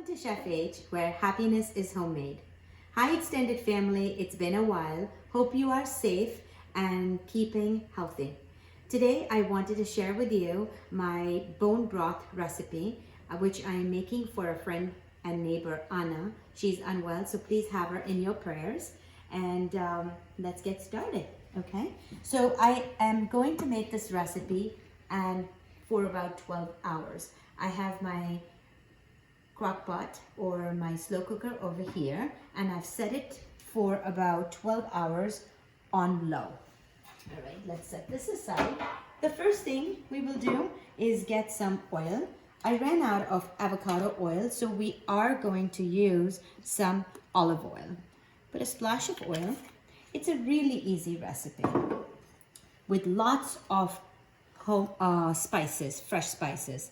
to Chef H, where happiness is homemade. Hi extended family, it's been a while. Hope you are safe and keeping healthy. Today I wanted to share with you my bone broth recipe, which I am making for a friend and neighbor, Anna. She's unwell, so please have her in your prayers. And let's get started, okay? So I am going to make this recipe and for about 12 hours. I have my crock pot or my slow cooker over here, and I've set it for about 12 hours on low. All right, let's set this aside. The first thing we will do is get some oil. I ran out of avocado oil, so we are going to use some olive oil. Put a splash of oil. It's a really easy recipe with lots of home spices, fresh spices.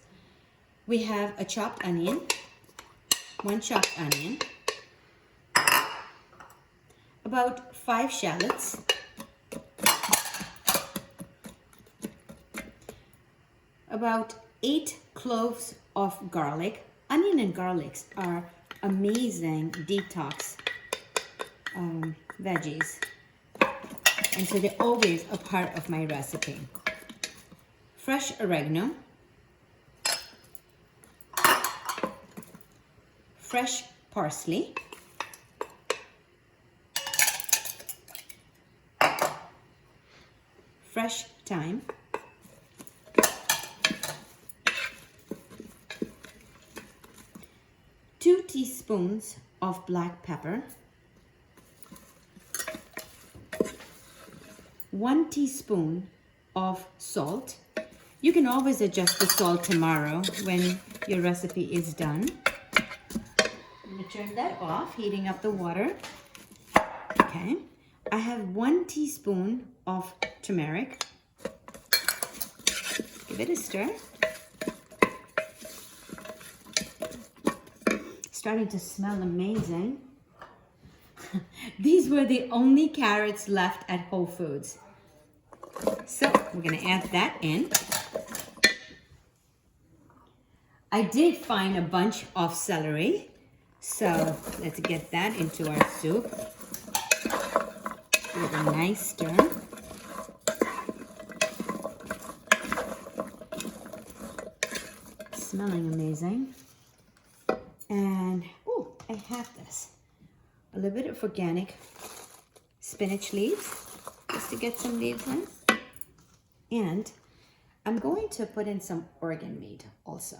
We have a chopped onion, one chopped onion, about 5 shallots, about 8 cloves of garlic. Onion and garlics are amazing detox veggies, and so they're always a part of my recipe. Fresh oregano, fresh parsley, fresh thyme, two teaspoons of black pepper, 1 teaspoon of salt. You can always adjust the salt tomorrow when your recipe is done. I'm going to turn that off, heating up the water. Okay. I have 1 teaspoon of turmeric. Give it a stir. Starting to smell amazing. These were the only carrots left at Whole Foods. So we're going to add that in. I did find a bunch of celery, so let's get that into our soup. Give it a nice stir. Smelling amazing. And, oh, I have this. A little bit of organic spinach leaves, just to get some leaves in. And I'm going to put in some organ meat also.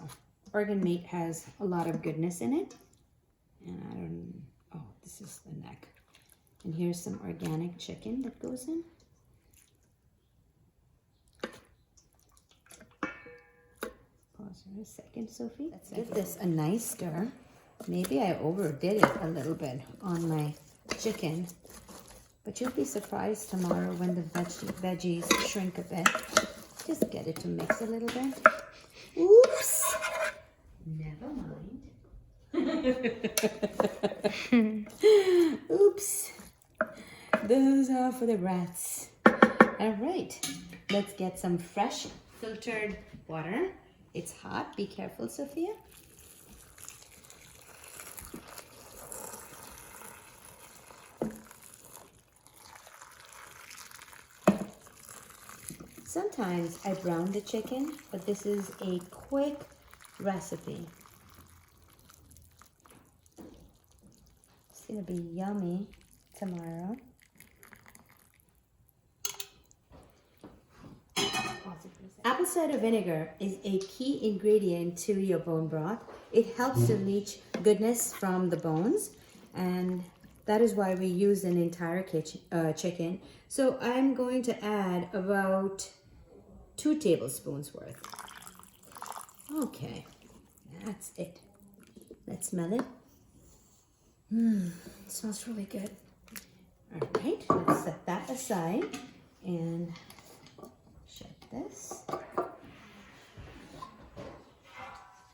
Organ meat has a lot of goodness in it. And oh, this is the neck. And here's some organic chicken that goes in. Pause for a second, Sophie. Let's give this a nice stir. Maybe I overdid it a little bit on my chicken, but you'll be surprised tomorrow when the veggies shrink a bit. Just get it to mix a little bit. Oops! Never mind. Oops. Those are for the rats. All right, let's get some fresh filtered water. It's hot. Be careful, Sophia. Sometimes I brown the chicken, but this is a quick recipe. It's gonna be yummy tomorrow. Apple cider vinegar is a key ingredient to your bone broth. It helps to leach goodness from the bones, and that is why we use an entire chicken. So I'm going to add about 2 tablespoons worth. Okay, that's it. Let's smell it. It smells really good. All right, let's set that aside and shut this.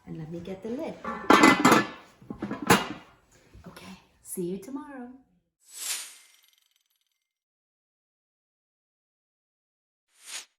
And let me get the lid. Okay, see you tomorrow.